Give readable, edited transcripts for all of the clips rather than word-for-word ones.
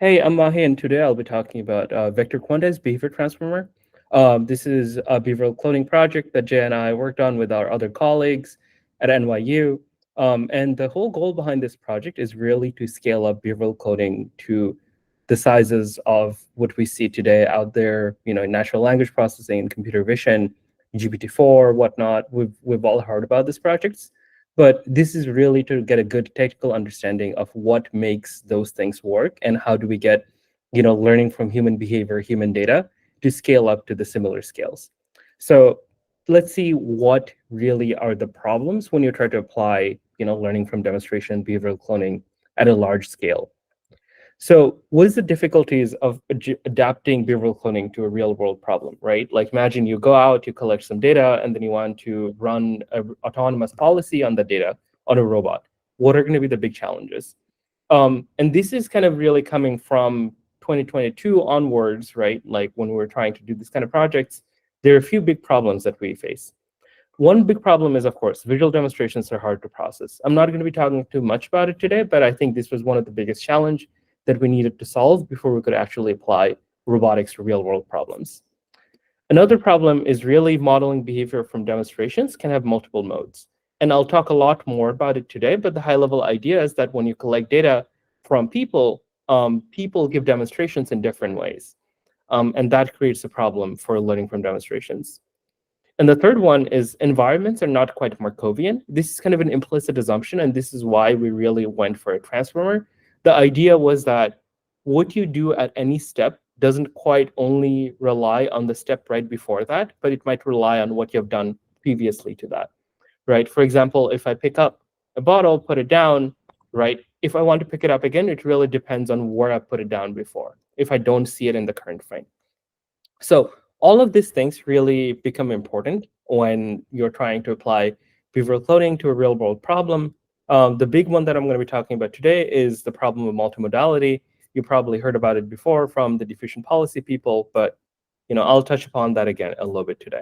Hey, I'm Mahi, and today I'll be talking about vector quantized behavior transformer. This is a behavioral cloning project that Jay and I worked on with our other colleagues at NYU. And the whole goal behind this project is really to scale up behavioral cloning to the sizes of what we see today out there, in natural language processing and computer vision, GPT-4, whatnot. We've all heard about these projects. But this is really to get a good technical understanding of what makes those things work and how do we get, learning from human behavior, human data to scale up to the similar scales. So let's see what really are the problems when you try to apply, learning from demonstration, behavioral cloning at a large scale. So what is the difficulties of adapting behavioral cloning to a real world problem, right? Like imagine you go out, you collect some data, and then you want to run an autonomous policy on the data on a robot. What are going to be the big challenges? And this is kind of really coming from 2022 onwards, right? Like when we're trying to do this kind of projects, there are a few big problems that we face. One big problem is, of course, visual demonstrations are hard to process. I'm not going to be talking too much about it today, but I think this was one of the biggest challenge that we needed to solve before we could actually apply robotics to real-world problems. Another problem is really modeling behavior from demonstrations can have multiple modes. And I'll talk a lot more about it today, but the high-level idea is that when you collect data from people, people give demonstrations in different ways. And that creates a problem for learning from demonstrations. And the third one is environments are not quite Markovian. This is kind of an implicit assumption, and this is why we really went for a transformer. The idea was that what you do at any step doesn't quite only rely on the step right before that, but it might rely on what you've done previously to that, right? For example, if I pick up a bottle, put it down, right? If I want to pick it up again, it really depends on where I put it down before, if I don't see it in the current frame. So all of these things really become important when you're trying to apply behavioral cloning to a real world problem. The big one that I'm going to be talking about today is the problem of multimodality. You probably heard about it before from the diffusion policy people, but I'll touch upon that again a little bit today.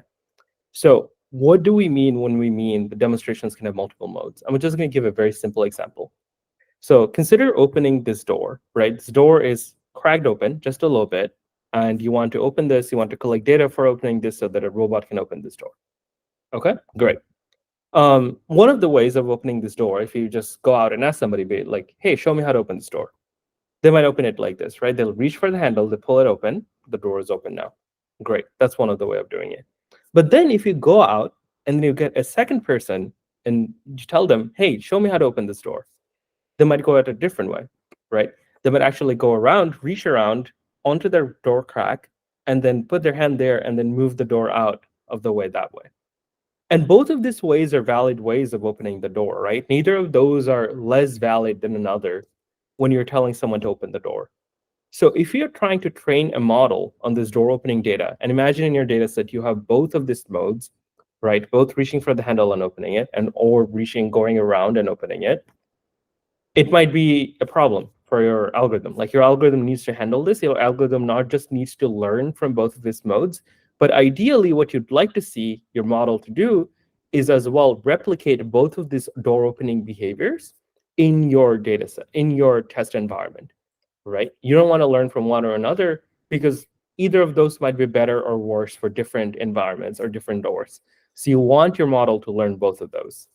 So what do we mean when we mean the demonstrations can have multiple modes? I'm just going to give a very simple example. So consider opening this door, right? This door is cracked open just a little bit, and you want to open this, you want to collect data for opening this so that a robot can open this door. Okay, great. One of the ways of opening this door, if you just go out and ask somebody, be like, hey, show me how to open this door. They might open it like this, right? They'll reach for the handle, they pull it open, the door is open now. Great, that's one of the way of doing it. But then if you go out and then you get a second person and you tell them, hey, show me how to open this door, they might go at a different way, right? They might actually go around, reach around onto their door crack, and then put their hand there and then move the door out of the way that way. And both of these ways are valid ways of opening the door, right? Neither of those are less valid than another when you're telling someone to open the door. So if you're trying to train a model on this door opening data, and imagine in your data set you have both of these modes, right? Both reaching for the handle and opening it, and or reaching, going around and opening it, it might be a problem for your algorithm. Like your algorithm needs to handle this. Your algorithm not just needs to learn from both of these modes, but ideally what you'd like to see your model to do is as well replicate both of these door opening behaviors in your data set, in your test environment, right? You don't want to learn from one or another because either of those might be better or worse for different environments or different doors. So you want your model to learn both of those.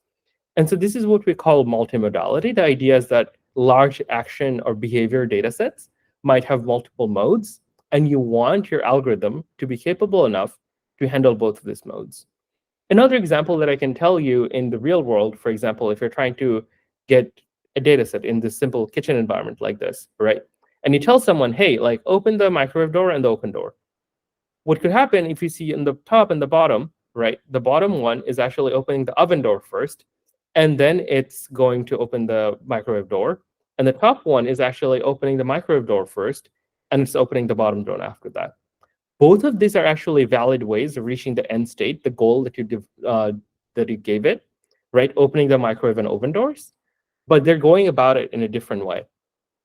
And so this is what we call multimodality. The idea is that large action or behavior data sets might have multiple modes, and you want your algorithm to be capable enough to handle both of these modes. Another example that I can tell you in the real world, for example, if you're trying to get a data set in this simple kitchen environment like this, right? And you tell someone, hey, like open the microwave door and the open door. What could happen if you see in the top and the bottom, right? The bottom one is actually opening the oven door first, and then it's going to open the microwave door. And the top one is actually opening the microwave door first, and it's opening the bottom door after that. Both of these are actually valid ways of reaching the end state, the goal that you gave it, right? Opening the microwave and oven doors, but they're going about it in a different way.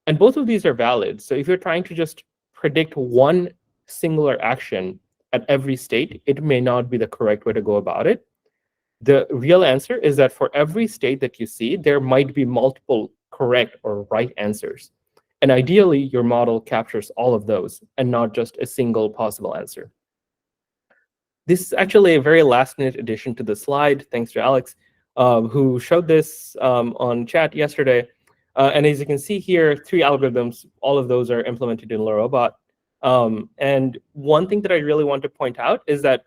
And both of these are valid. So if you're trying to just predict one singular action at every state, it may not be the correct way to go about it. The real answer is that for every state that you see, there might be multiple correct or right answers. And ideally, your model captures all of those and not just a single possible answer. This is actually a very last-minute addition to the slide, thanks to Alex, who showed this on chat yesterday. And as you can see here, 3 algorithms, all of those are implemented in LeRobot. And one thing that I really want to point out is that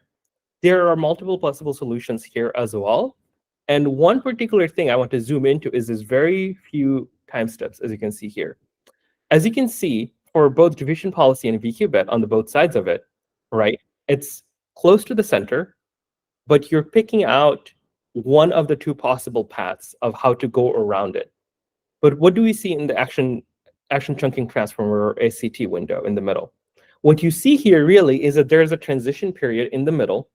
there are multiple possible solutions here as well. And one particular thing I want to zoom into is this very few time steps, as you can see here. As you can see, for both division policy and VQ-BeT on the both sides of it, right, it's close to the center, but you're picking out one of the 2 possible paths of how to go around it. But what do we see in the action chunking transformer or ACT window in the middle? What you see here really is that there's a transition period in the middle,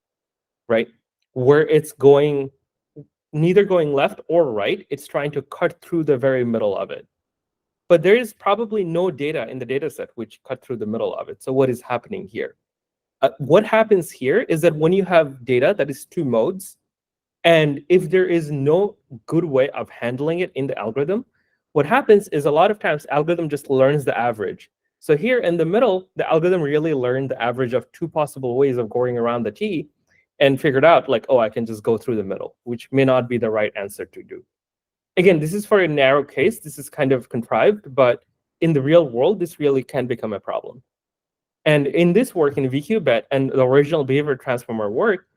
right, where it's going neither going left or right. It's trying to cut through the very middle of it. But there is probably no data in the data set which cut through the middle of it. So what is happening here? What happens here is that when you have data that is 2 modes, and if there is no good way of handling it in the algorithm, what happens is a lot of times algorithm just learns the average. So here in the middle, the algorithm really learned the average of 2 possible ways of going around the T and figured out like, oh, I can just go through the middle, which may not be the right answer to do. Again, this is for a narrow case. This is kind of contrived, but in the real world, this really can become a problem. And in this work, in VQ-BeT and the original behavior transformer work,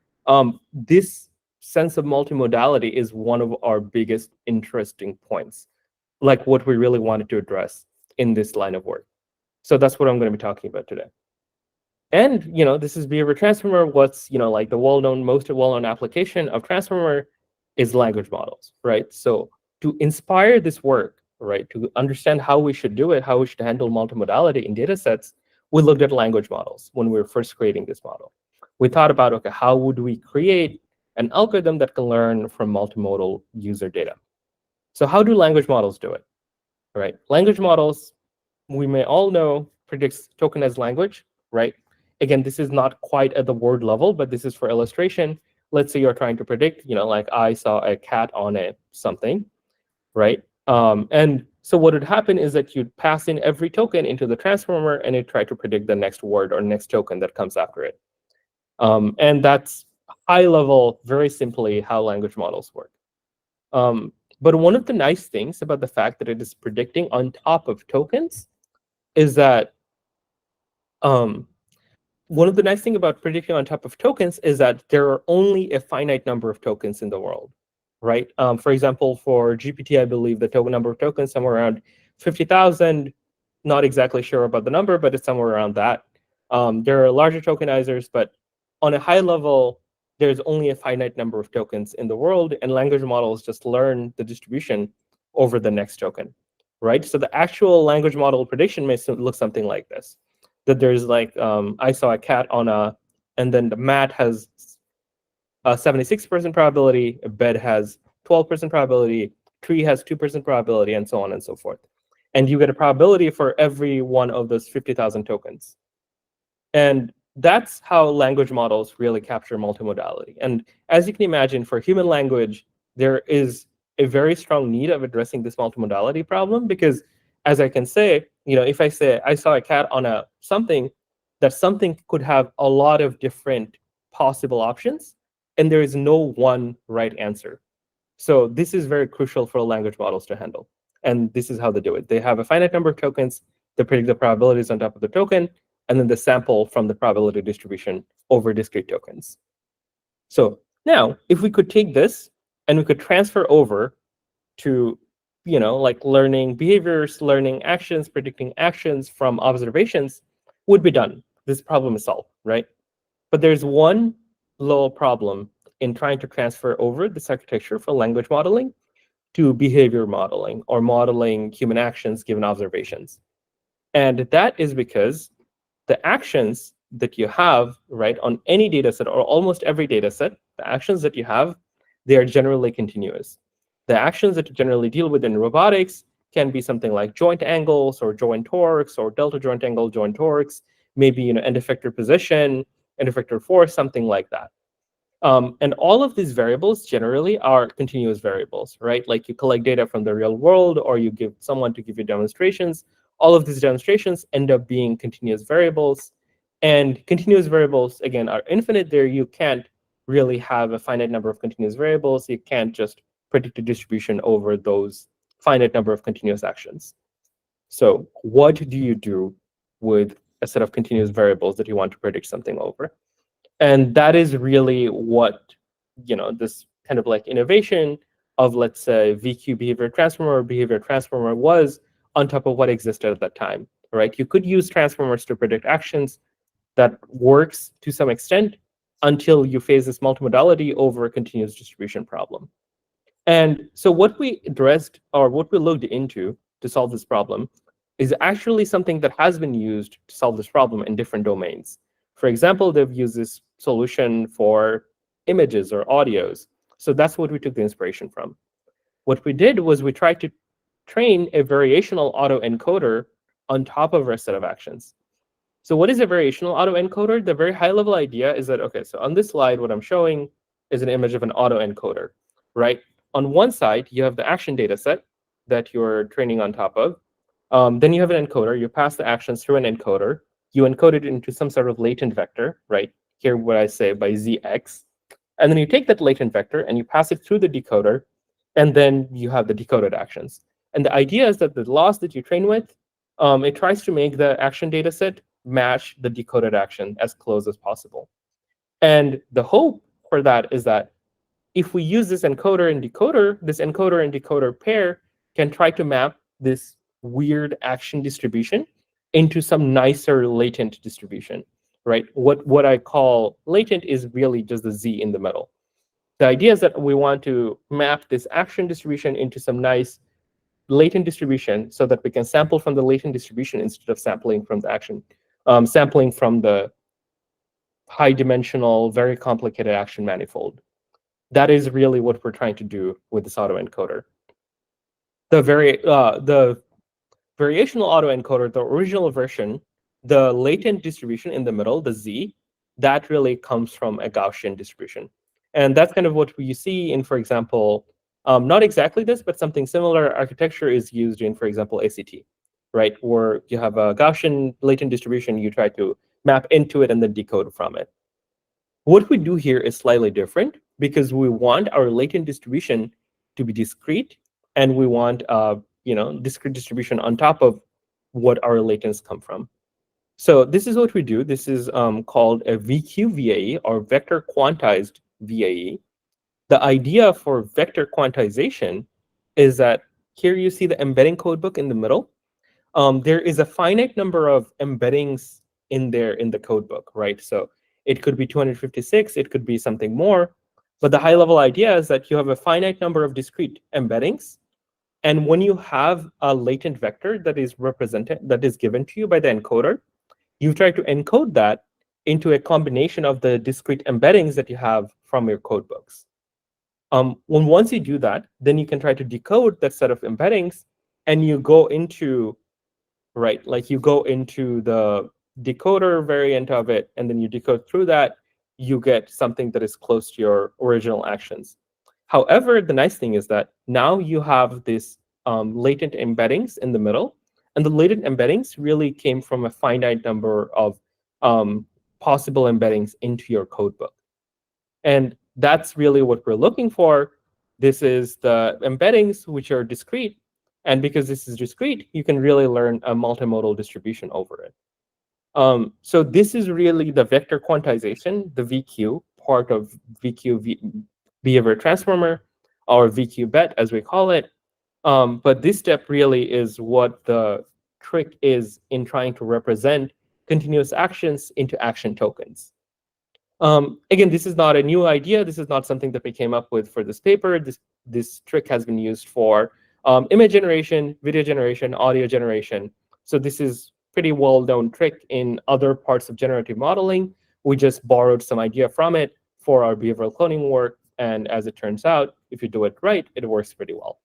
this sense of multimodality is one of our biggest interesting points, like what we really wanted to address in this line of work. So that's what I'm going to be talking about today. And this is behavior transformer. What's like the most well-known application of transformer is language models, right? So to inspire this work, right, to understand how we should do it, how we should handle multimodality in data sets, we looked at language models when we were first creating this model. We thought about, okay, how would we create an algorithm that can learn from multimodal user data? So how do language models do it? Right? Language models, we may all know, predicts tokenized language, right? Again, this is not quite at the word level, but this is for illustration. Let's say you're trying to predict, like I saw a cat on a something, right? And so what would happen is that you'd pass in every token into the transformer, and it try to predict the next word or next token that comes after it. And that's high level, very simply, how language models work. But one of the nice things about the fact that it is predicting on top of tokens is that one of the nice things about predicting on top of tokens is that there are only a finite number of tokens in the world, right? For example, for GPT, I believe the token number of tokens somewhere around 50,000. Not exactly sure about the number, but it's somewhere around that. There are larger tokenizers, but on a high level, there's only a finite number of tokens in the world, and language models just learn the distribution over the next token, right? So the actual language model prediction may look something like this. That there's like, I saw a cat on and then the mat has a 76% probability, a bed has 12% probability, tree has 2% probability, and so on and so forth. And you get a probability for every one of those 50,000 tokens. And that's how language models really capture multimodality. And as you can imagine, for human language, there is a very strong need of addressing this multimodality problem, because as I can say, if I say I saw a cat on a something, that something could have a lot of different possible options, and there is no one right answer. So this is very crucial for language models to handle. And this is how they do it. They have a finite number of tokens, they predict the probabilities on top of the token, and then the sample from the probability distribution over discrete tokens. So now, if we could take this and we could transfer over to, like learning behaviors, learning actions, predicting actions from observations, would be done. This problem is solved, right? But there's one little problem in trying to transfer over this architecture for language modeling to behavior modeling, or modeling human actions given observations. And that is because the actions that you have, right, on any data set, or almost every data set, the actions that you have, they are generally continuous. The actions that you generally deal with in robotics can be something like joint angles, or joint torques, or delta joint angle, joint torques, maybe end effector position, end effector force, something like that. And all of these variables generally are continuous variables, right? Like you collect data from the real world, or you give someone to give you demonstrations. all of these demonstrations end up being continuous variables. And continuous variables, again, are infinite. There you can't really have a finite number of continuous variables. You can't just predict a distribution over those finite number of continuous actions. So what do you do with a set of continuous variables that you want to predict something over? And that is really what, this kind of like innovation of, let's say, VQ behavior transformer or behavior transformer was on top of what existed at that time, right? You could use transformers to predict actions. That works to some extent until you face this multimodality over a continuous distribution problem. And so what we addressed, or what we looked into to solve this problem, is actually something that has been used to solve this problem in different domains. For example, they've used this solution for images or audios. So that's what we took the inspiration from. What we did was we tried to train a variational autoencoder on top of our set of actions. So what is a variational autoencoder? The very high-level idea is that, okay, so on this slide, what I'm showing is an image of an autoencoder, right? On one side, you have the action data set that you're training on top of. Then you have an encoder. You pass the actions through an encoder. You encode it into some sort of latent vector, right? Here, what I say by ZX. And then you take that latent vector and you pass it through the decoder. And then you have the decoded actions. And the idea is that the loss that you train with, it tries to make the action data set match the decoded action as close as possible. And the hope for that is that if we use this encoder and decoder pair can try to map this weird action distribution into some nicer latent distribution, right? What I call latent is really just the Z in the middle. The idea is that we want to map this action distribution into some nice latent distribution so that we can sample from the latent distribution instead of sampling from the action, sampling from the high-dimensional, very complicated action manifold. That is really what we're trying to do with this autoencoder. The variational autoencoder, the original version, the latent distribution in the middle, the Z, that really comes from a Gaussian distribution. And that's kind of what you see in, for example, not exactly this, but something similar architecture is used in, for example, ACT, right? Where you have a Gaussian latent distribution, you try to map into it and then decode from it. What we do here is slightly different because we want our latent distribution to be discrete, and we want discrete distribution on top of what our latents come from. So this is what we do. This is called a VQ-VAE, or vector quantized VAE. The idea for vector quantization is that here you see the embedding codebook in the middle. There is a finite number of embeddings in there in the codebook, right? So it could be 256, it could be something more. But the high-level idea is that you have a finite number of discrete embeddings. And when you have a latent vector that is represented, that is given to you by the encoder, you try to encode that into a combination of the discrete embeddings that you have from your codebooks. Once you do that, then you can try to decode that set of embeddings, and you go into, right, like you go into the decoder variant of it, and then you decode through that, you get something that is close to your original actions. However, the nice thing is that now you have this latent embeddings in the middle, and the latent embeddings really came from a finite number of possible embeddings into your codebook. And that's really what we're looking for. This is the embeddings, which are discrete. And because this is discrete, you can really learn a multimodal distribution over it. So this is really the vector quantization, the VQ part of VQ behavior transformer, or VQ-BeT as we call it. But this step really is what the trick is in trying to represent continuous actions into action tokens. Again, this is not a new idea. This is not something that we came up with for this paper. This trick has been used for image generation, video generation, audio generation. So this is pretty well-known trick in other parts of generative modeling. We just borrowed some idea from it for our behavioral cloning work. And as it turns out, if you do it right, it works pretty well.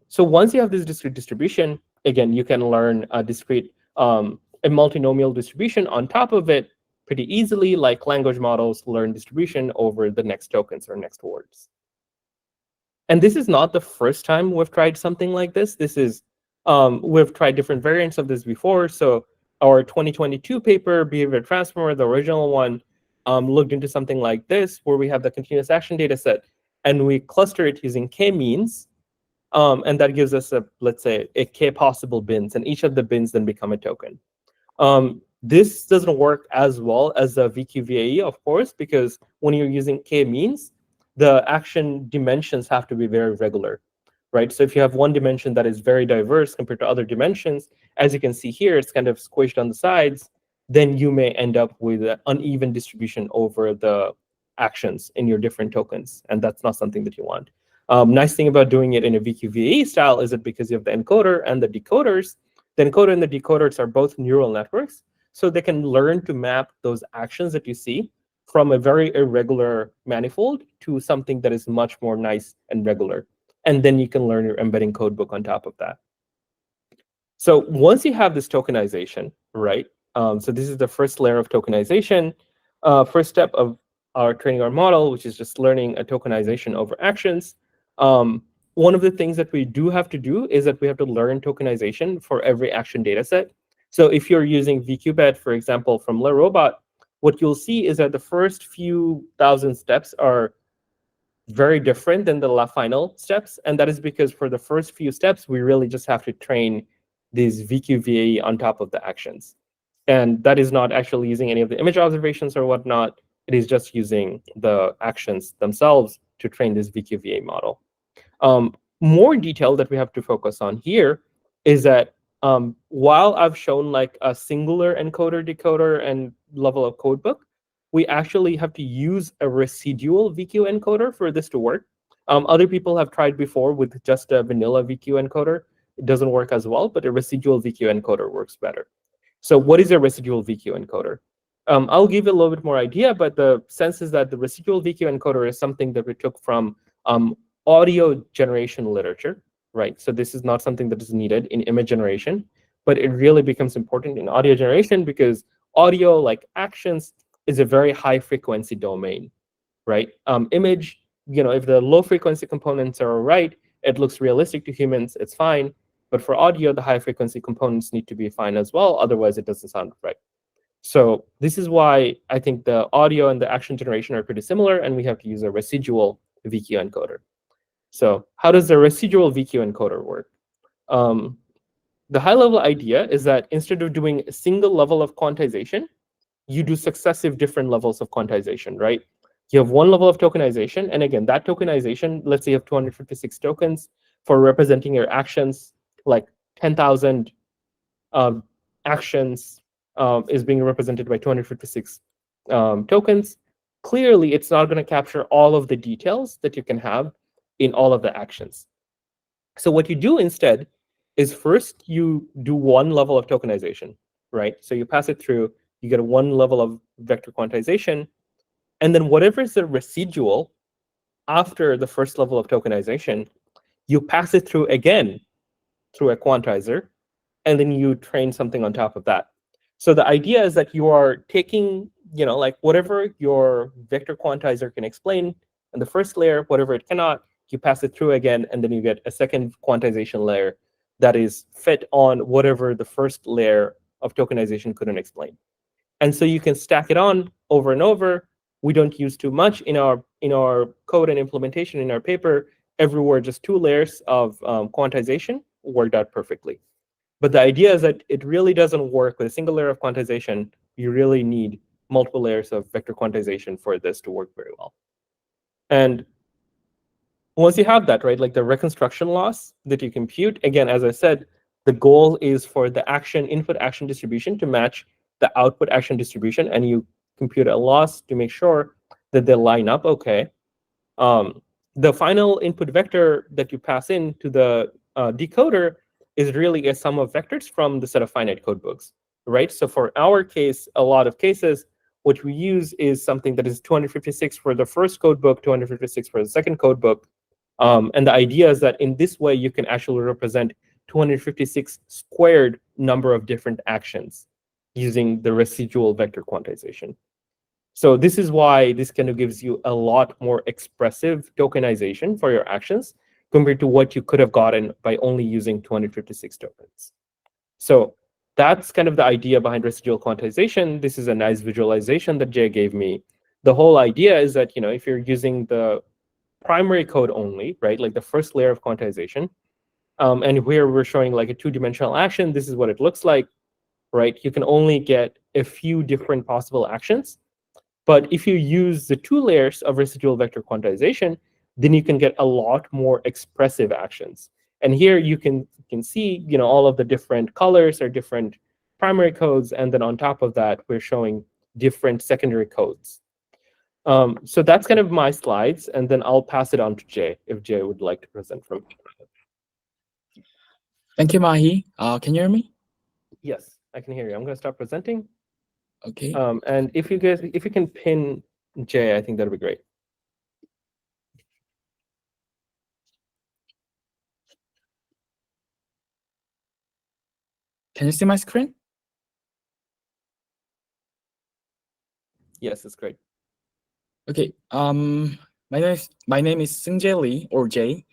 So once you have this discrete distribution, again, you can learn a discrete, a multinomial distribution on top of it pretty easily, like language models learn distribution over the next tokens or next words. And this is not the first time we've tried something like this. This is We've tried different variants of this before. So our 2022 paper, Behavior Transformer, the original one, looked into something like this, where we have the continuous action data set, and we cluster it using k-means. And that gives us, let's say, a k possible bins, and each of the bins then become a token. This doesn't work as well as the VQ-BeT, of course, because when you're using k-means, the action dimensions have to be very regular, right? So if you have one dimension that is very diverse compared to other dimensions, as you can see here, it's kind of squished on the sides, then you may end up with an uneven distribution over the actions in your different tokens, and that's not something that you want. Nice thing about doing it in a VQ-BeT style is that because you have the encoder and the decoders, the encoder and the decoders are both neural networks, so they can learn to map those actions that you see from a very irregular manifold to something that is much more nice and regular. And then you can learn your embedding codebook on top of that. So once you have this tokenization, right? So this is the first layer of tokenization. First step of our training our model, which is just learning a tokenization over actions. One of the things that we do have to do is that we have to learn tokenization for every action data set. So if you're using VQ-BeT, for example, from LeRobot, what you'll see is that the first few thousand steps are very different than the final steps. And that is because for the first few steps, we really just have to train these VQ-BeT on top of the actions. And that is not actually using any of the image observations or whatnot. It is just using the actions themselves to train this VQ-BeT model. More detail that we have to focus on here is that while I've shown like a singular encoder, decoder, and level of codebook, we actually have to use a residual VQ encoder for this to work. Other people have tried before with just a vanilla VQ encoder. It doesn't work as well, but a residual VQ encoder works better. So what is a residual VQ encoder? I'll give you a little bit more idea, but the sense is that the residual VQ encoder is something that we took from audio generation literature, right? So this is not something that is needed in image generation, but it really becomes important in audio generation because audio, like actions, is a very high frequency domain, right? Image, if the low frequency components are right, it looks realistic to humans, it's fine. But for audio, the high frequency components need to be fine as well. Otherwise, it doesn't sound right. So this is why I think the audio and the action generation are pretty similar, and we have to use a residual VQ encoder. So how does the residual VQ encoder work? The high-level idea is that instead of doing a single level of quantization, you do successive different levels of quantization, right? You have one level of tokenization, and again, that tokenization, let's say you have 256 tokens for representing your actions, like 10,000 actions is being represented by 256 tokens. Clearly, it's not going to capture all of the details that you can have in all of the actions. So what you do instead is first you do one level of tokenization, right? So you pass it through, you get one level of vector quantization, and then whatever is the residual after the first level of tokenization, you pass it through again through a quantizer, and then you train something on top of that. So the idea is that you are taking, like whatever your vector quantizer can explain in the first layer, whatever it cannot, you pass it through again, and then you get a second quantization layer that is fit on whatever the first layer of tokenization couldn't explain. And so you can stack it on over and over. We don't use too much in our code and implementation in our paper. Everywhere, just 2 layers of quantization worked out perfectly. But the idea is that it really doesn't work with a single layer of quantization. You really need multiple layers of vector quantization for this to work very well. And once you have that, right, like the reconstruction loss that you compute, again, as I said, the goal is for the input action distribution to match the output action distribution, and you compute a loss to make sure that they line up okay. The final input vector that you pass in to the decoder is really a sum of vectors from the set of finite code books, right? So for our case, a lot of cases, what we use is something that is 256 for the first code book, 256 for the second code book. And the idea is that in this way, you can actually represent 256 squared number of different actions using the residual vector quantization. So this is why this kind of gives you a lot more expressive tokenization for your actions, compared to what you could have gotten by only using 256 tokens. So that's kind of the idea behind residual quantization. This is a nice visualization that Jay gave me. The whole idea is that, if you're using the primary code only, right, like the first layer of quantization, and here we're showing like a two-dimensional action, this is what it looks like, right? You can only get a few different possible actions. But if you use the 2 layers of residual vector quantization, then you can get a lot more expressive actions. And here you can see, all of the different colors are different primary codes, and then on top of that, we're showing different secondary codes. So that's kind of my slides, and then I'll pass it on to Jay if Jay would like to present from. Thank you, Mahi. Can you hear me? Yes, I can hear you. I'm going to stop presenting. Okay. And if you can pin Jay, I think that'd be great. Can you see my screen? Yes, it's great. Okay. My name is Sengjae Lee, or Jay,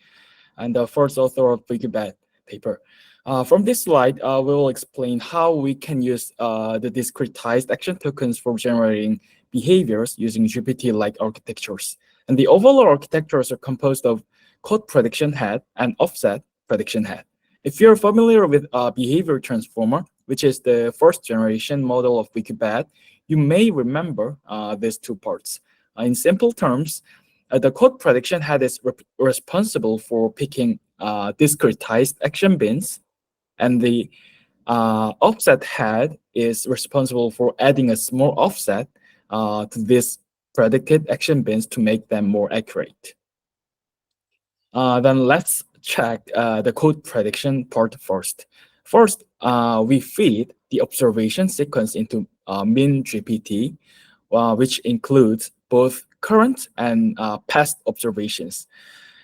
and the first author of VQ-BeT paper. From this slide, we will explain how we can use the discretized action tokens for generating behaviors using GPT-like architectures. And the overall architectures are composed of code prediction head and offset prediction head. If you're familiar with behavior transformer, which is the first generation model of VQ-BeT, you may remember these two parts. In simple terms, the code prediction head is responsible for picking discretized action bins, and the offset head is responsible for adding a small offset to these predicted action bins to make them more accurate. Then let's check the code prediction part first. First, we feed the observation sequence into MinGPT, which includes both current and past observations.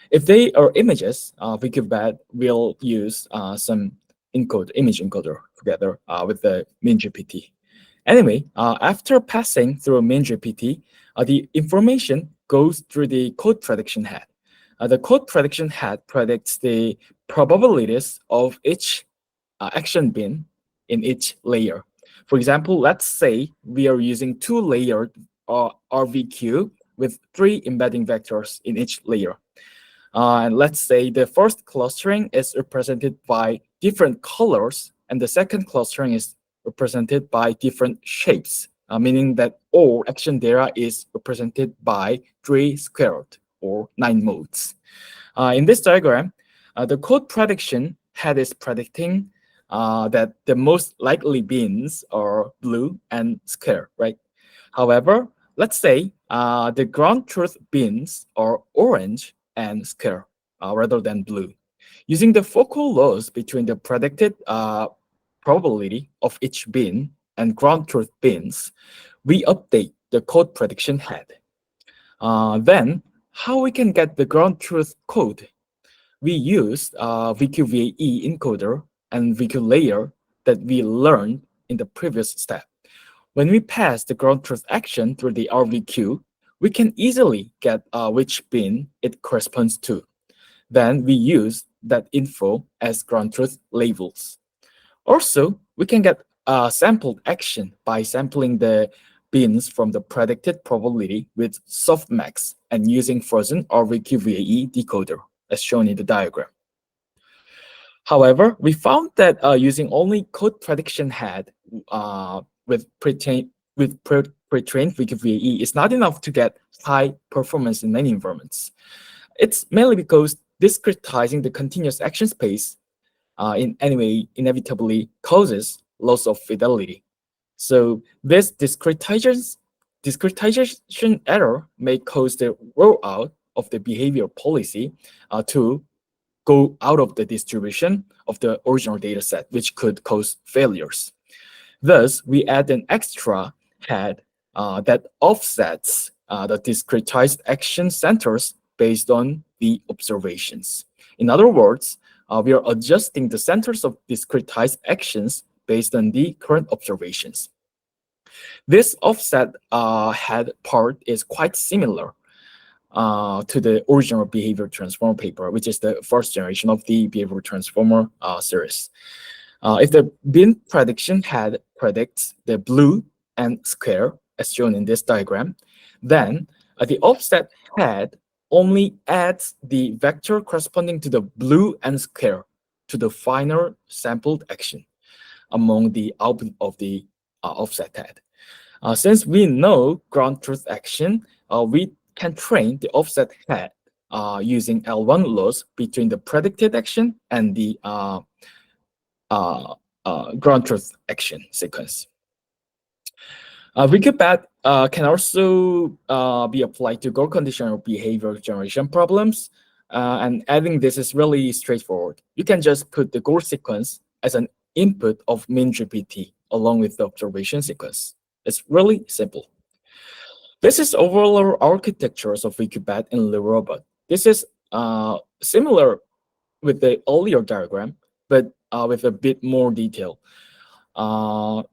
If they are images, VQ-BeT will use some image encoder together with the MinGPT. Anyway, after passing through MinGPT, the information goes through the code prediction head. The code prediction head predicts the probabilities of each action bin in each layer. For example, let's say we are using 2-layered RVQ with 3 embedding vectors in each layer. And let's say the first clustering is represented by different colors, and the second clustering is represented by different shapes, meaning that all action data is represented by 3 squared, or 9 modes. In this diagram, the code prediction head is predicting that the most likely bins are blue and square, right? However, let's say the ground truth bins are orange and square rather than blue. Using the focal laws between the predicted probability of each bin and ground truth bins, we update the code prediction head. Then, how we can get the ground truth code? We used VQ-BeT encoder and VQ layer that we learned in the previous step. When we pass the ground truth action through the RVQ, we can easily get which bin it corresponds to. Then we use that info as ground truth labels. Also, we can get a sampled action by sampling the bins from the predicted probability with softmax and using frozen RVQ-BeT decoder, as shown in the diagram. However, we found that using only code prediction head with pre-trained VQ-BeT is not enough to get high performance in many environments. It's mainly because discretizing the continuous action space in any way inevitably causes loss of fidelity. So this discretization error may cause the rollout of the behavior policy to go out of the distribution of the original data set, which could cause failures. Thus, we add an extra head that offsets the discretized action centers based on the observations. In other words, we are adjusting the centers of discretized actions based on the current observations. This offset head part is quite similar to the original behavior transformer paper, which is the first generation of the behavior transformer series. If the bin prediction head predicts the blue and square, as shown in this diagram, then the offset head only adds the vector corresponding to the blue and square to the final sampled action among the output of the offset head. Since we know ground truth action, we can train the offset head using L1 loss between the predicted action and the ground truth action sequence. VQ-BeT can also be applied to goal conditional behavior generation problems. And adding this is really straightforward. You can just put the goal sequence as an input of min-GPT along with the observation sequence. It's really simple. This is overall architectures of VQ-BeT in LeRobot. This is similar with the earlier diagram, but with a bit more detail.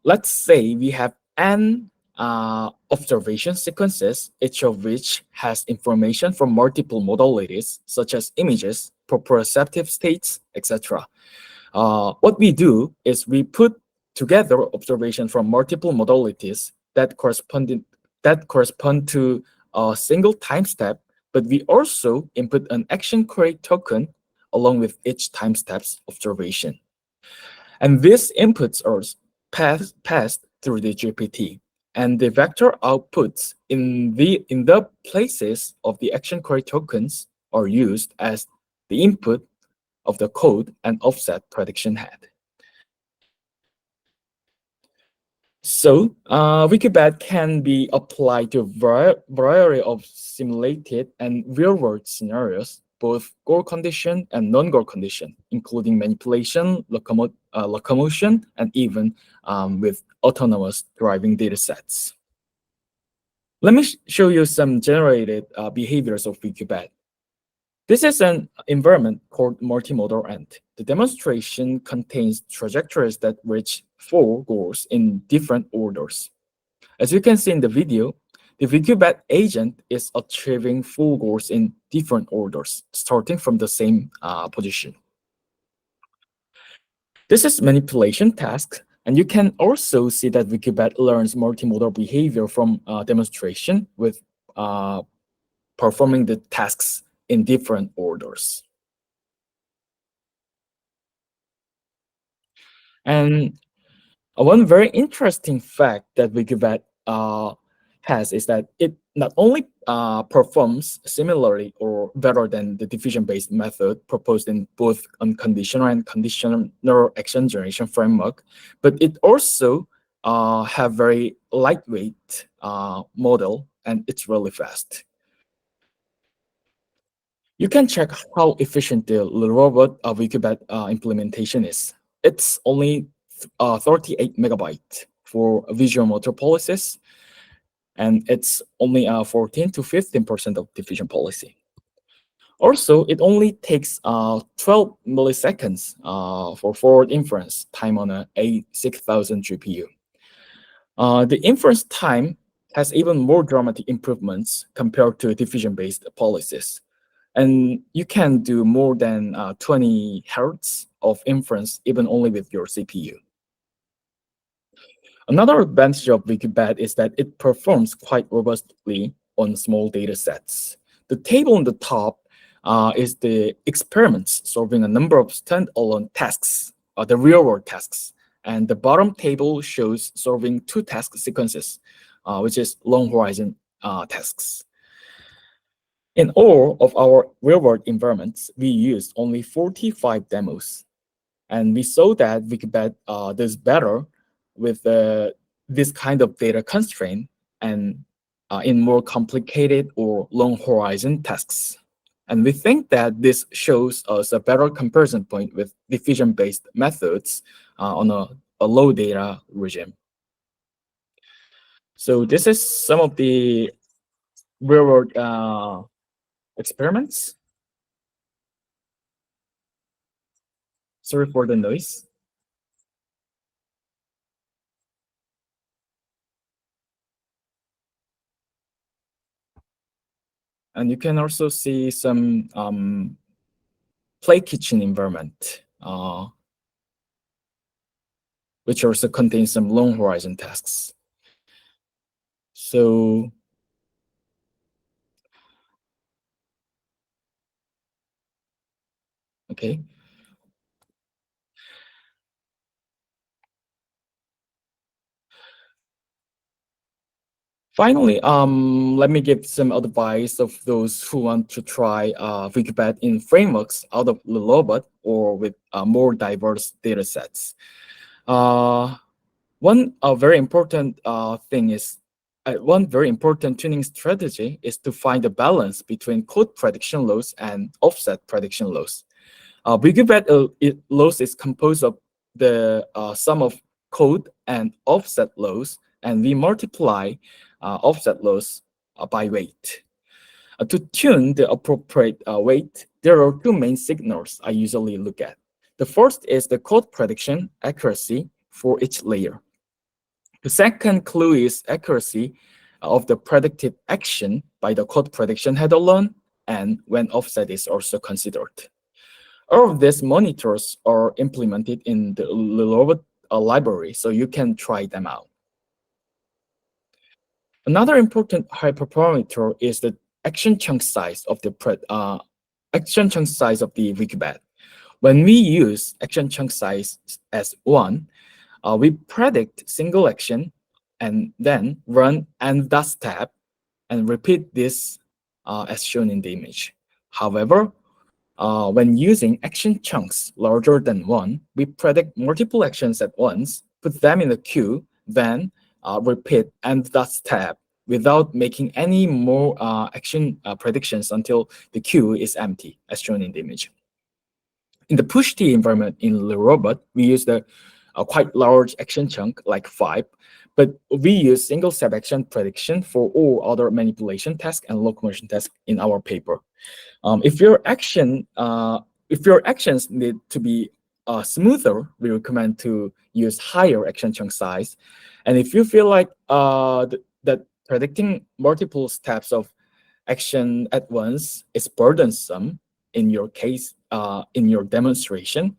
Let's say we have n observation sequences, each of which has information from multiple modalities, such as images, proprioceptive states, etc. What we do is we put together observation from multiple modalities that correspond to a single time step, but we also input an action query token along with each time step's observation. And these inputs are passed through the GPT, and the vector outputs in the places of the action query tokens are used as the input of the code and offset prediction head. So VQ-BeT can be applied to a variety of simulated and real-world scenarios, both goal condition and non-goal condition, including manipulation, locomotion, and even with autonomous driving datasets. Let me show you some generated behaviors of VQ-BeT. This is an environment called multimodal end. The demonstration contains trajectories that reach 4 goals in different orders. As you can see in the video, the VQ-BeT agent is achieving 4 goals in different orders, starting from the same position. This is manipulation task, and you can also see that VQ-BeT learns multimodal behavior from demonstration with performing the tasks in different orders. And one very interesting fact that VQ-BeT has is that it not only performs similarly or better than the diffusion-based method proposed in both unconditional and conditional action generation framework, but it also have very lightweight model, and it's really fast. You can check how efficient the LeRobot VQ-BeT implementation is. It's only 38 megabytes for visual motor policies, and it's only 14 to 15% of diffusion policy. Also, it only takes 12 milliseconds for forward inference time on a A6000 GPU. The inference time has even more dramatic improvements compared to diffusion-based policies. And you can do more than 20 hertz of inference even only with your CPU. Another advantage of VQ-BeT is that it performs quite robustly on small data sets. The table on the top is the experiments solving a number of standalone tasks, the real-world tasks. And the bottom table shows solving 2 task sequences, which is long horizon tasks. In all of our real-world environments, we used only 45 demos. And we saw that VQ-BeT does better with this kind of data constraint and in more complicated or long horizon tasks. And we think that this shows us a better comparison point with diffusion-based methods on a low data regime. So this is some of the real-world experiments. Sorry for the noise. And you can also see some play kitchen environment, which also contains some long horizon tasks. So okay. Finally, let me give some advice of those who want to try VQ-BeT in frameworks out of LeRobot or with more diverse data sets. One very important thing is one very important tuning strategy is to find a balance between code prediction loss and offset prediction loss. VQ-BeT loss is composed of the sum of code and offset loss, and we multiply offset loss by weight. To tune the appropriate weight, there are two main signals I usually look at. The first is the code prediction accuracy for each layer. The second clue is accuracy of the predicted action by the code prediction head alone, and when offset is also considered. All of these monitors are implemented in the LeRobot library, so you can try them out. Another important hyperparameter is the action chunk size of the VQ-BeT. When we use action chunk size as 1, we predict single action and then run and thus tab and repeat this as shown in the image. However, when using action chunks larger than 1, we predict multiple actions at once, put them in a queue, then repeat and thus tab without making any more action predictions until the queue is empty, as shown in the image. In the push-T environment in LeRobot, we use the quite large action chunk, like 5, but we use single-step action prediction for all other manipulation tasks and locomotion tasks in our paper. If your actions need to be smoother, we recommend to use higher action chunk size. And if you feel like that predicting multiple steps of action at once is burdensome in your case, in your demonstration,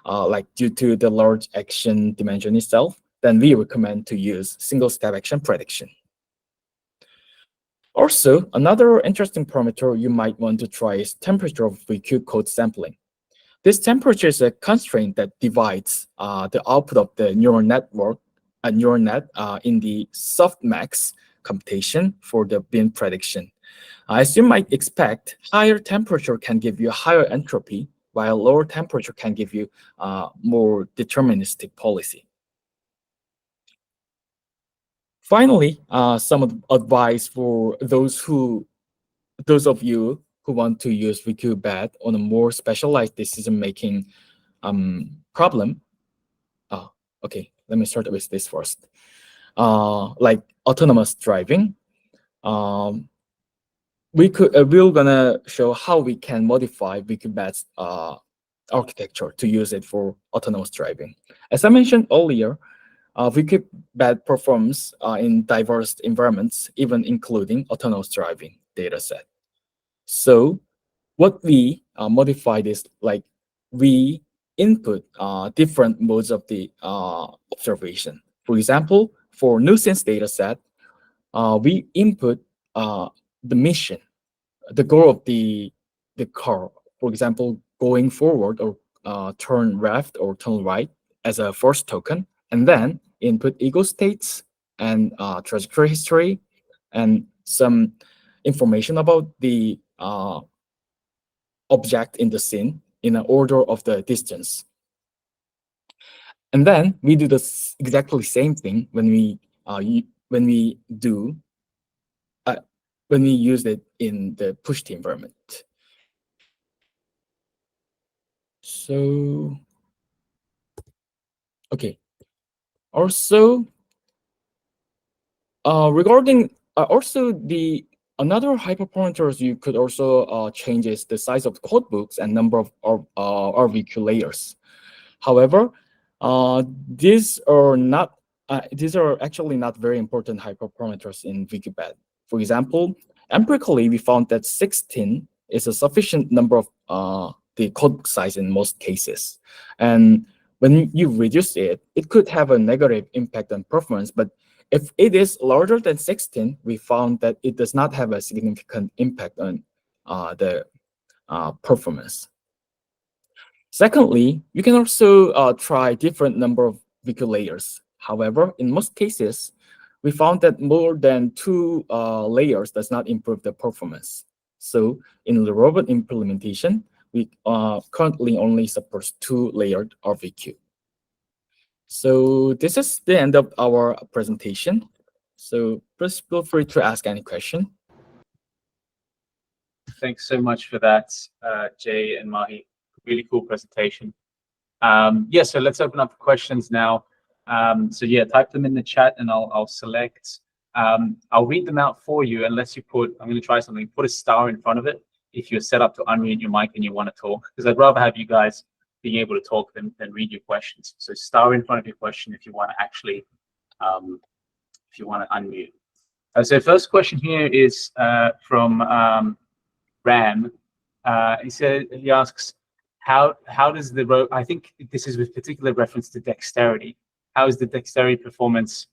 like due to the large action dimension itself, then we recommend to use single-step action prediction. Also, another interesting parameter you might want to try is temperature of VQ code sampling. This temperature is a constraint that divides the output of the neural net in the softmax computation for the bin prediction. As you might expect, higher temperature can give you higher entropy, while lower temperature can give you more deterministic policy. Finally, some advice for those of you who want to use VQ-BeT on a more specialized decision-making problem. Okay, let me start with this first. Like autonomous driving, we're gonna show how we can modify VQ-BeT's architecture to use it for autonomous driving. As I mentioned earlier, VQ-BeT performs in diverse environments, even including autonomous driving dataset. So what we modified is like we input different modes of the observation. For example, for nuisance dataset, we input the mission, the goal of the car. For example, going forward or turn left or turn right as a first token, and then input ego states and trajectory history and some information about the object in the scene in an order of the distance. And then we do the exactly same thing when we use it in the push-T environment. So, okay. Also, regarding another hyperparameters you could also change is the size of code books and number of RVQ layers. However, these are actually not very important hyperparameters in VQ-BeT. For example, Empirically, we found that 16 is a sufficient number of the code size in most cases. And when you reduce it, it could have a negative impact on performance. But if it is larger than 16, we found that it does not have a significant impact on the performance. Secondly, you can also try different number of VQ layers. However, in most cases, we found that more than 2 layers does not improve the performance. So in the robot implementation, we currently only support 2-layered RVQ. So this is the end of our presentation. So please feel free to ask any question. Thanks so much for that, Jay and Mahi. Really cool presentation. Yeah, so let's open up for questions now. So yeah, type them in the chat and I'll select. I'll read them out for you unless you put, I'm going to try something, put a star in front of it if you're set up to unmute your mic and you want to talk, because I'd rather have you guys being able to talk than read your questions. So star in front of your question if you want to actually, if you want to unmute. So first question here is from Ram. He asks, how does the I think this is with particular reference to dexterity. How is the dexterity performance?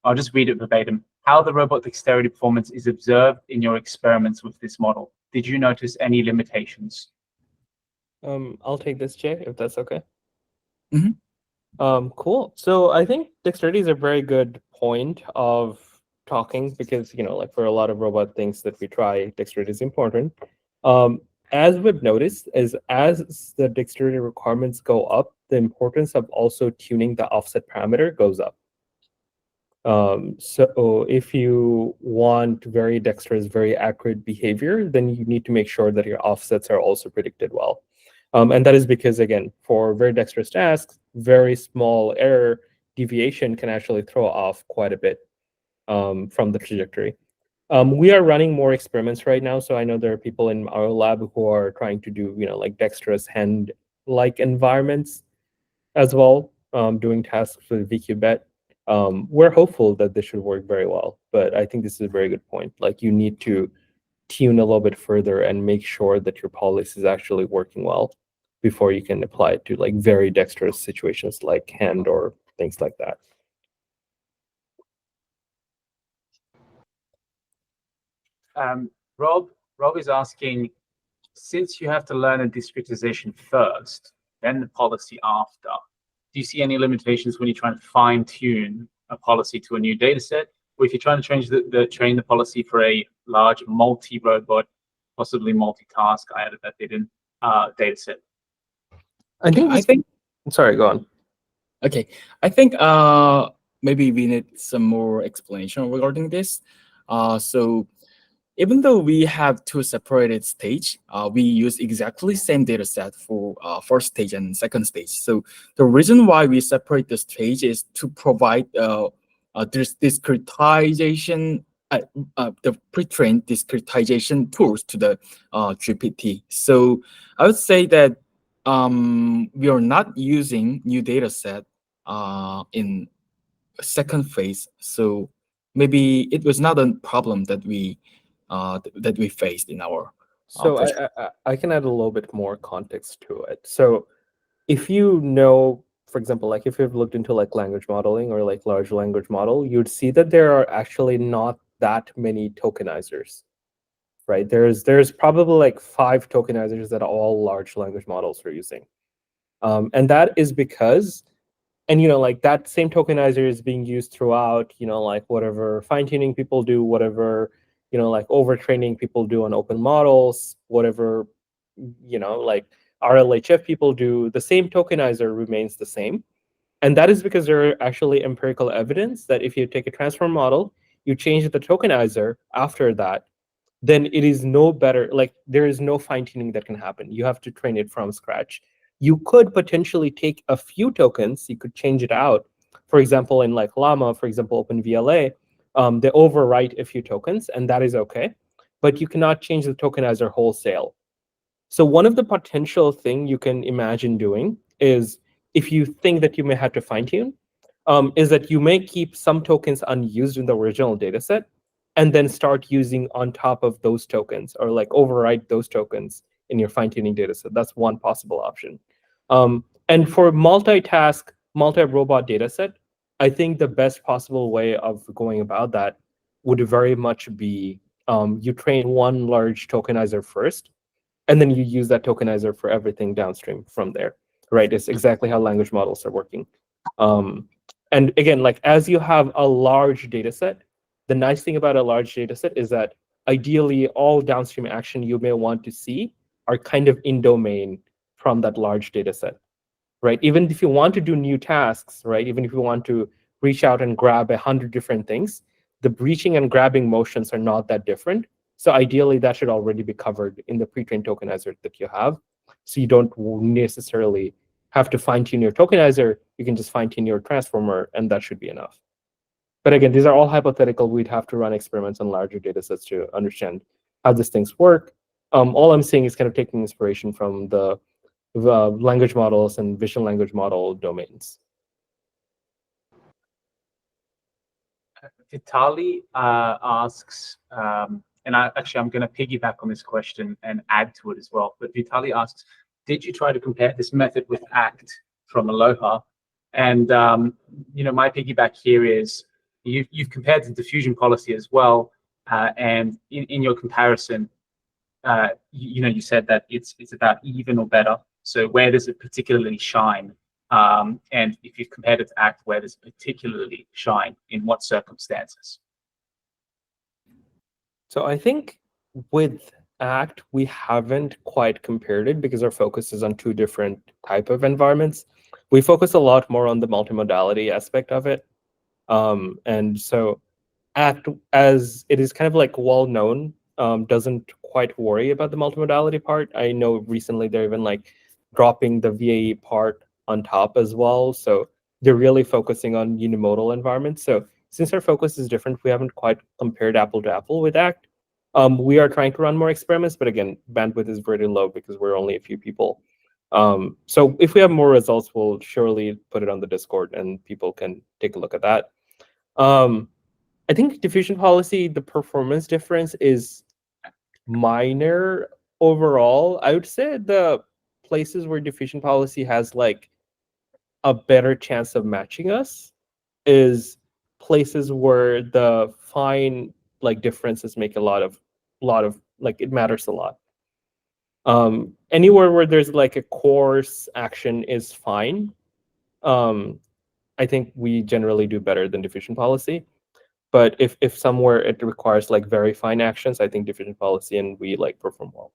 I'll just read it verbatim. How the robot dexterity performance is observed in your experiments with this model? Did you notice any limitations? I'll take this, Jay, if that's okay. Mm-hmm. Cool. So I think dexterity is a very good point of talking because, like for a lot of robot things that we try, dexterity is important. As we've noticed, as the dexterity requirements go up, the importance of also tuning the offset parameter goes up. So if you want very dexterous, very accurate behavior, then you need to make sure that your offsets are also predicted well. And that is because, again, for very dexterous tasks, very small error deviation can actually throw off quite a bit from the trajectory. We are running more experiments right now, so I know there are people in our lab who are trying to do, like dexterous hand-like environments as well, doing tasks with VQ-BeT. We're hopeful that this should work very well, but I think this is a very good point. Like you need to tune a little bit further and make sure that your policy is actually working well before you can apply it to like very dexterous situations like hand or things like that. Rob is asking, since you have to learn a discretization first, then the policy after, do you see any limitations when you're trying to fine tune a policy to a new data set? Or if you're trying to train the policy for a large multi-robot, possibly multitask, I added that bit in, data set? I think sorry, go on. Okay, I think maybe we need some more explanation regarding this. So even though we have 2 separated stages, we use exactly same data set for first stage and second stage. So the reason why we separate the stage is to provide this discretization, the pre-trained discretization tools to the GPT. So I would say that we are not using new data set in second phase. So maybe it was not a problem that we faced in our So I can add a little bit more context to it. So if you know, for example, like if you've looked into like language modeling or like large language model, you'd see that there are actually not that many tokenizers, right? There's probably like 5 tokenizers that all large language models are using. And that is because, and like that same tokenizer is being used throughout, like whatever fine-tuning people do, whatever like overtraining people do on open models, whatever like RLHF people do, the same tokenizer remains the same. And that is because there are actually empirical evidence that if you take a transform model, you change the tokenizer after that, then it is no better, like there is no fine-tuning that can happen. You have to train it from scratch. You could potentially take a few tokens, you could change it out. For example, in like Llama, for example, OpenVLA, they overwrite a few tokens, and that is okay. But you cannot change the tokenizer wholesale. So one of the potential thing you can imagine doing is, if you think that you may have to fine-tune, is that you may keep some tokens unused in the original data set, and then start using on top of those tokens, or like override those tokens in your fine-tuning data set. That's one possible option. And for multitask, multi-robot data set, I think the best possible way of going about that would very much be you train one large tokenizer first, and then you use that tokenizer for everything downstream from there, right? It's exactly how language models are working. And again, like as you have a large data set, the nice thing about a large data set is that ideally all downstream action you may want to see are kind of in domain from that large data set, right? Even if you want to do new tasks, right? Even if you want to reach out and grab 100 different things, the reaching and grabbing motions are not that different. So ideally, that should already be covered in the pre-trained tokenizer that you have. So you don't necessarily have to fine-tune your tokenizer. You can just fine-tune your transformer, and that should be enough. But again, these are all hypothetical. We'd have to run experiments on larger data sets to understand how these things work. All I'm saying is kind of taking inspiration from the language models and vision language model domains. Vitali asks, and I'm going to piggyback on this question and add to it as well. But Vitali asks, did you try to compare this method with ACT from Aloha? And my piggyback here is you've compared the diffusion policy as well, and in your comparison, you said that it's about even or better. So where does it particularly shine? And if you've compared it to ACT, where does it particularly shine? In what circumstances? So I think with ACT, we haven't quite compared it because our focus is on two different type of environments. We focus a lot more on the multimodality aspect of it. And so ACT, as it is kind of like well known, doesn't quite worry about the multimodality part. I know recently they're even like dropping the VAE part on top as well. So they're really focusing on unimodal environments. So since our focus is different, we haven't quite compared apple to apple with ACT. We are trying to run more experiments, but again, bandwidth is very low because we're only a few people. So if we have more results, we'll surely put it on the Discord and people can take a look at that. I think diffusion policy, the performance difference is minor overall. I would say the places where diffusion policy has like a better chance of matching us is places where the fine like differences make a lot of like it matters a lot. Anywhere where there's like a coarse action is fine. I think we generally do better than diffusion policy. But if somewhere it requires like very fine actions, I think diffusion policy and we like perform well.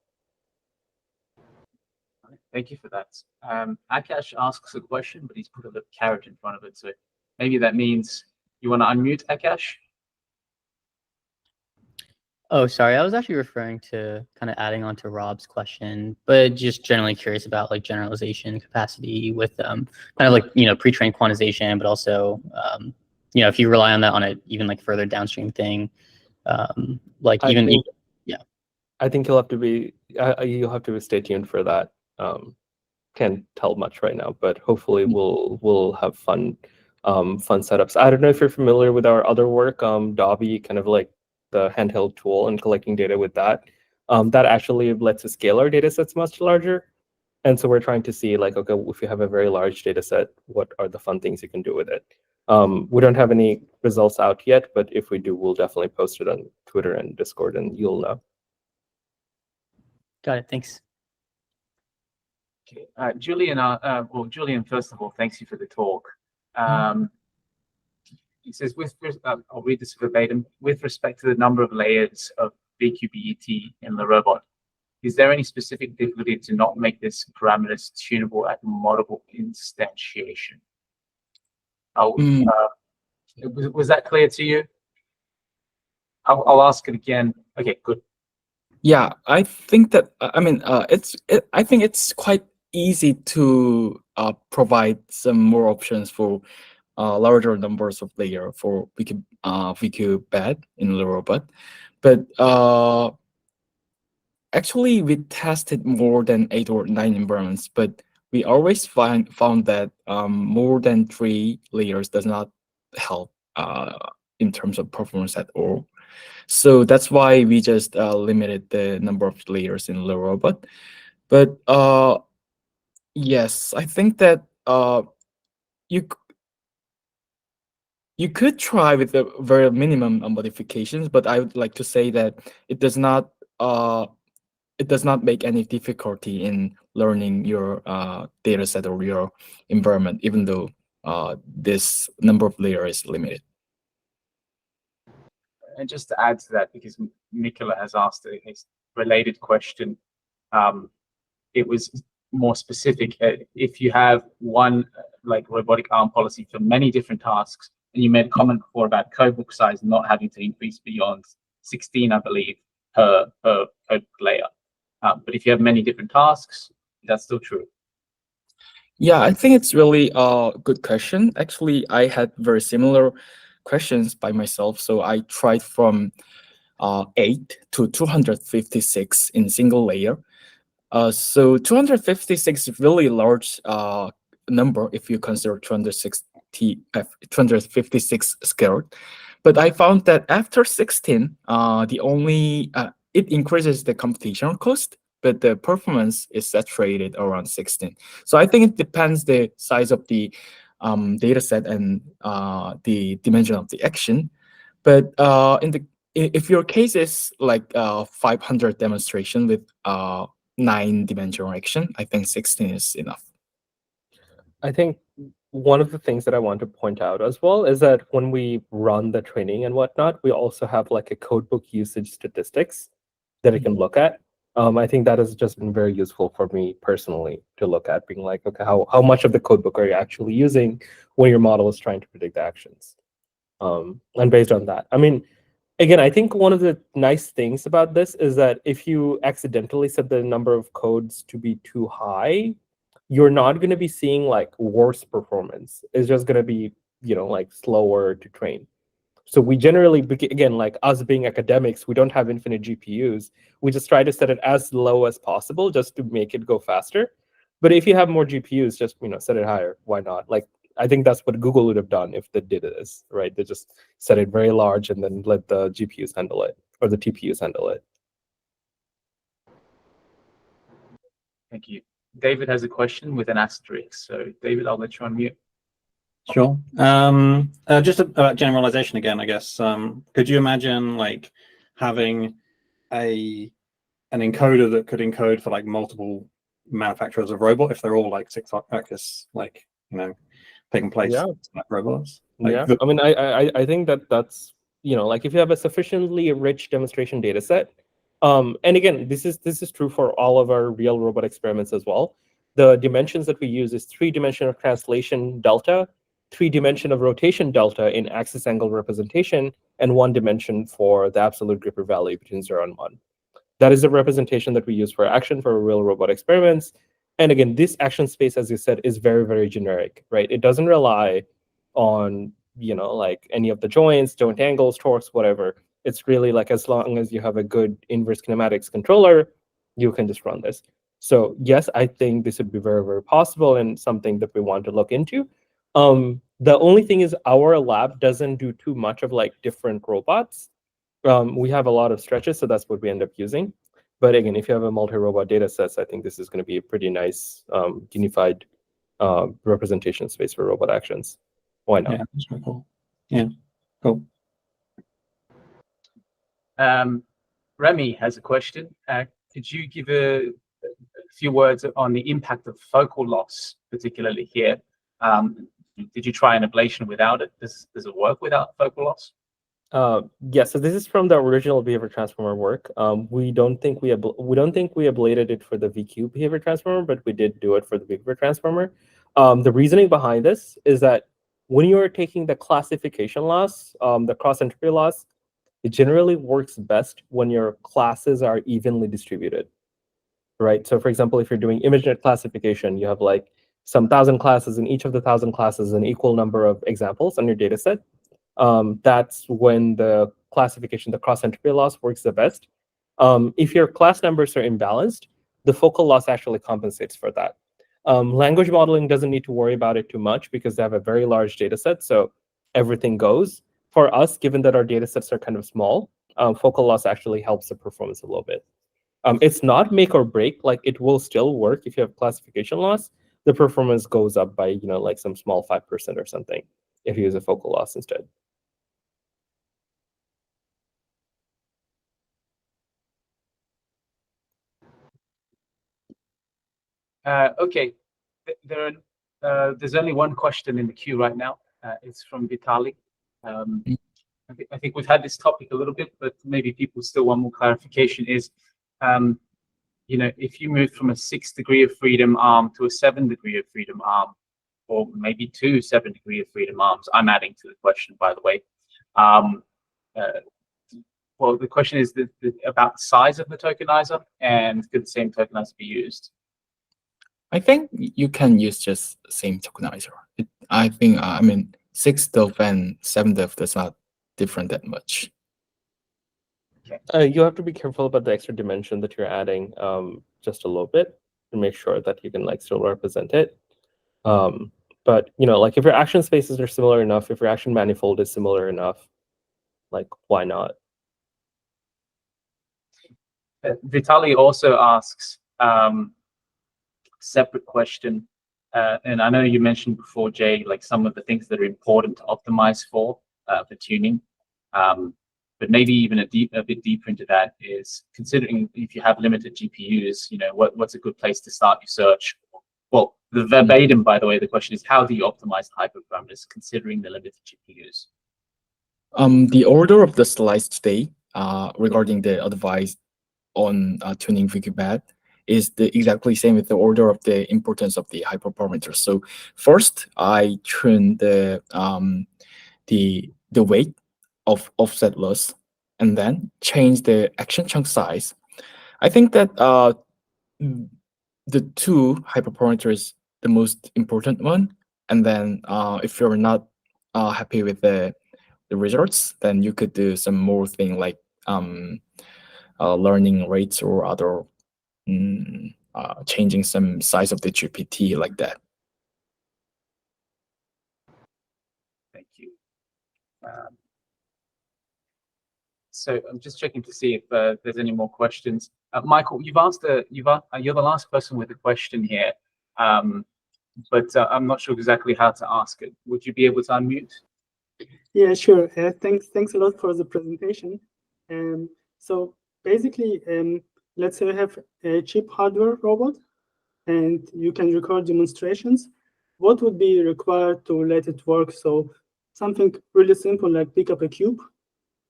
Thank you for that. Akash asks a question, but he's put a little carrot in front of it. So maybe that means you want to unmute, Akash? Oh, sorry. I was actually referring to kind of adding on to Rob's question, but just generally curious about like generalization capacity with kind of like, pre-trained quantization, but also, if you rely on that on a even like further downstream thing, like even, yeah. I think you'll have to stay tuned for that. Can't tell much right now, but hopefully we'll have fun setups. I don't know if you're familiar with our other work, Dobby, kind of like the handheld tool and collecting data with that. That actually lets us scale our data sets much larger. And so we're trying to see like, okay, if you have a very large data set, what are the fun things you can do with it? We don't have any results out yet, but if we do, we'll definitely post it on Twitter and Discord and you'll know. Got it, thanks. Okay, Julian, Julian, first of all, thanks you for the talk. He says, I'll read this verbatim, with respect to the number of layers of VQ-BeT in LeRobot, is there any specific difficulty to not make this parameters tunable at model instantiation? Was that clear to you? I'll ask it again. Okay, good. Yeah, I think that I think it's quite easy to provide some more options for larger numbers of layer for VQ-BeT in LeRobot, but actually we tested more than 8 or 9 environments, but we always found that more than 3 layers does not help in terms of performance at all. So that's why we just limited the number of layers in LeRobot. But yes, I think that you you could try with the very minimum modifications, but I would like to say that it does not make any difficulty in learning your data set or your environment, even though this number of layers is limited. And just to add to that, because Nicola has asked a related question, it was more specific. If you have one like robotic arm policy for many different tasks, and you made a comment before about codebook size not having to increase beyond 16, I believe, per codebook layer. But if you have many different tasks, that's still true. Yeah, I think it's really a good question. Actually, I had very similar questions by myself. So I tried from 8 to 256 in single layer. So 256 is really large number if you consider 256 squared. But I found that after 16, the only it increases the computational cost, but the performance is saturated around 16. So I think it depends the size of the data set and the dimension of the action. But if your case is like 500 demonstration with 9-dimensional action, I think 16 is enough. I think one of the things that I want to point out as well is that when we run the training and whatnot, we also have like a codebook usage statistics that I can look at. I think that has just been very useful for me personally to look at, being like, okay, how much of the codebook are you actually using when your model is trying to predict the actions? And based on that, I mean, again, I think one of the nice things about this is that if you accidentally set the number of codes to be too high, you're not going to be seeing like worse performance. It's just going to be, like slower to train. So we generally, again, like us being academics, we don't have infinite GPUs. We just try to set it as low as possible just to make it go faster. But if you have more GPUs, just set it higher. Why not? Like, I think that's what Google would have done if they did this, right? They just set it very large and then let the GPUs handle it or the TPUs handle it. Thank you. David has a question with an asterisk. So David, I'll let you unmute. Sure. Just about generalization again, I guess. Could you imagine like having an encoder that could encode for like multiple manufacturers of robot if they're all like 6-axis, like taking place like robots? Like I mean, I think that's like if you have a sufficiently rich demonstration data set, and again, this is true for all of our real robot experiments as well. The dimensions that we use is 3-dimensional translation delta, 3-dimension of rotation delta in axis angle representation, and 1 dimension for the absolute gripper value between 0 and 1. That is the representation that we use for action for real robot experiments. And again, this action space, as you said, is very, very generic, right? It doesn't rely on, like any of the joints, joint angles, torques, whatever. It's really like as long as you have a good inverse kinematics controller, you can just run this. So yes, I think this would be very, very possible and something that we want to look into. The only thing is our lab doesn't do too much of like different robots. We have a lot of stretches, so that's what we end up using. But again, if you have a multi-robot data sets, I think this is going to be a pretty nice unified representation space for robot actions. Why not? Yeah, that's pretty cool. Yeah, cool. Remy has a question. Could you give a few words on the impact of focal loss, particularly here? Did you try an ablation without it? Does it work without focal loss? Yes, so this is from the original behavior transformer work. We don't think we ablated it for the VQ behavior transformer, but we did do it for the behavior transformer. The reasoning behind this is that when you are taking the classification loss, the cross entropy loss, it generally works best when your classes are evenly distributed, right? So for example, if you're doing ImageNet classification, you have like some 1,000 classes, and each of the 1,000 classes an equal number of examples on your data set. That's when the classification, the cross entropy loss works the best. If your class numbers are imbalanced, the focal loss actually compensates for that. Language modeling doesn't need to worry about it too much because they have a very large data set, so everything goes. For us, given that our data sets are kind of small, focal loss actually helps the performance a little bit. It's not make or break. Like it will still work if you have classification loss. The performance goes up by like some small 5% or something if you use a focal loss instead. Okay, there's only one question in the queue right now. It's from Vitali. I think we've had this topic a little bit, but maybe people still want more clarification. Is if you move from a 6 degree of freedom arm to a 7 degree of freedom arm, or maybe 2 7 degree of freedom arms. I'm adding to the question, by the way. Well, the question is about the size of the tokenizer, and could the same tokenizer be used? I think you can use just same tokenizer. I think, I mean, 6def and 7def does not different that much. Okay. You have to be careful about the extra dimension that you're adding just a little bit to make sure that you can like still represent it. But like if your action spaces are similar enough, if your action manifold is similar enough, like why not? Vitali also asks separate question, and I know you mentioned before, Jay, like some of the things that are important to optimize for tuning. But maybe even a bit deeper into that is considering if you have limited GPUs, what's a good place to start your search? Well, the verbatim, by the way, the question is how do you optimize the hyperparameters considering the limited GPUs? The order of the slides today regarding the advice on tuning VQ-BeT is exactly same with the order of the importance of the hyperparameters. So first, I tune the weight of offset loss, and then change the action chunk size. I think that the two hyperparameters the most important one, and then if you're not happy with the results, then you could do some more thing like learning rates or other changing some size of the GPT like that. Thank you. So I'm just checking to see if there's any more questions. Michael, you're the last person with a question here, but I'm not sure exactly how to ask it. Would you be able to unmute? Yeah, sure. Thanks a lot for the presentation. So basically, let's say you have a cheap hardware robot, and you can record demonstrations. What would be required to let it work? So something really simple like pick up a cube,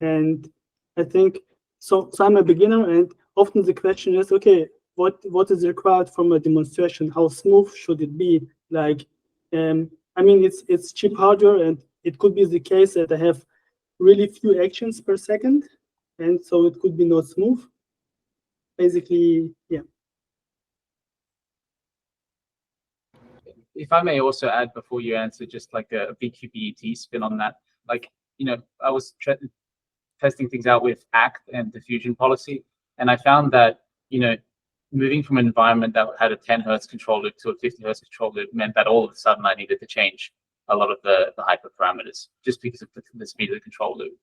and I think so I'm a beginner, and often the question is, okay, what is required from a demonstration? How smooth should it be? Like, I mean, it's cheap hardware, and it could be the case that I have really few actions per second, and so it could be not smooth. Basically, yeah. If I may also add before you answer, just like a VQ-BeT spin on that. Like, I was testing things out with ACT and diffusion policy, and I found that moving from an environment that had a 10 hertz control loop to a 50 hertz control loop meant that all of a sudden I needed to change a lot of the hyperparameters just because of the speed of the control loop.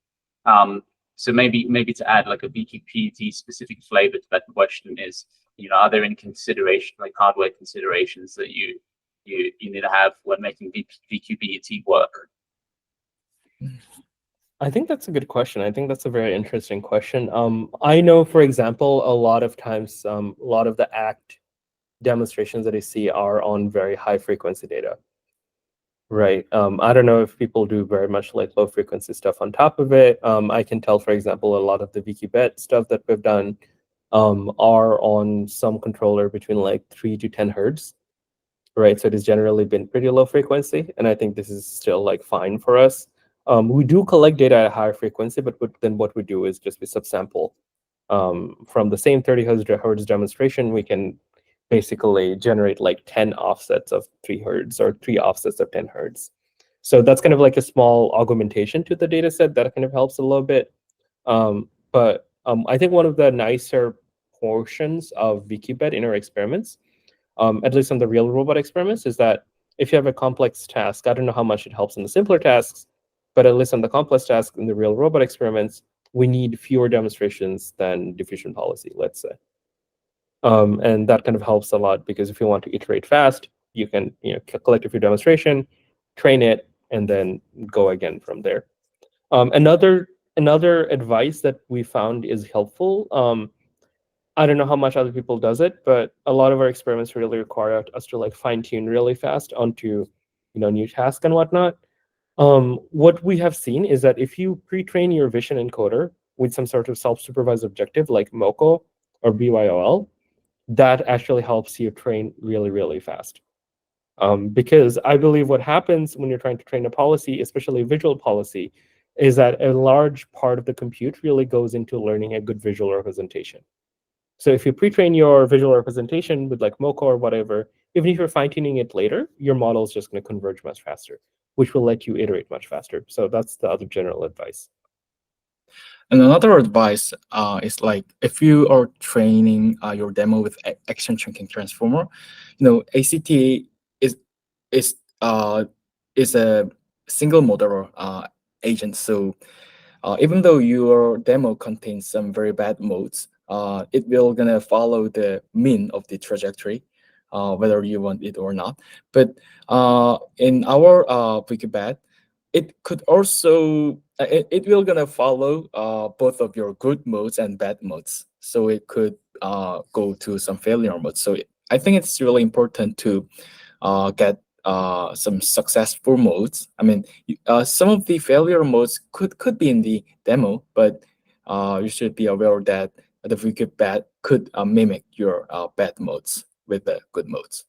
So maybe to add like a VQ-BeT specific flavor to that question is, are there any consideration, like hardware considerations that you need to have when making VQ-BeT work? I think that's a good question. I think that's a very interesting question. I know, for example, a lot of times, a lot of the ACT demonstrations that I see are on very high frequency data, right? I don't know if people do very much like low frequency stuff on top of it. I can tell, for example, a lot of the VQ-BeT stuff that we've done are on some controller between like 3 to 10 hertz, right? So it has generally been pretty low frequency, and I think this is still like fine for us. We do collect data at a higher frequency, but then what we do is just we subsample. From the same 30 hertz demonstration, we can basically generate like 10 offsets of 3 hertz or 3 offsets of 10 hertz. So that's kind of like a small augmentation to the data set that kind of helps a little bit. But I think one of the nicer portions of VQ-BeT in our experiments, at least on the real robot experiments, is that if you have a complex task, I don't know how much it helps in the simpler tasks, but at least on the complex task in the real robot experiments, we need fewer demonstrations than diffusion policy, let's say. And that kind of helps a lot, because if you want to iterate fast, you can collect a few demonstration, train it, and then go again from there. Another advice that we found is helpful. I don't know how much other people does it, but a lot of our experiments really require us to like fine tune really fast onto new tasks and whatnot. What we have seen is that if you pre-train your vision encoder with some sort of self-supervised objective like MoCo or BYOL, that actually helps you train really, really fast. Because I believe what happens when you're trying to train a policy, especially visual policy, is that a large part of the compute really goes into learning a good visual representation. So if you pre-train your visual representation with like MoCo or whatever, even if you're fine-tuning it later, your model is just going to converge much faster, which will let you iterate much faster. So that's the other general advice. And another advice is like, if you are training your demo with action chunking transformer, ACT is a single model agent. So even though your demo contains some very bad modes, it will gonna follow the mean of the trajectory, whether you want it or not. But in our VQ-BeT, it could also it will gonna follow both of your good modes and bad modes. So it could go to some failure mode. So I think it's really important to get some successful modes. I mean, some of the failure modes could be in the demo, but you should be aware that the VQ-BeT could mimic your bad modes with the good modes.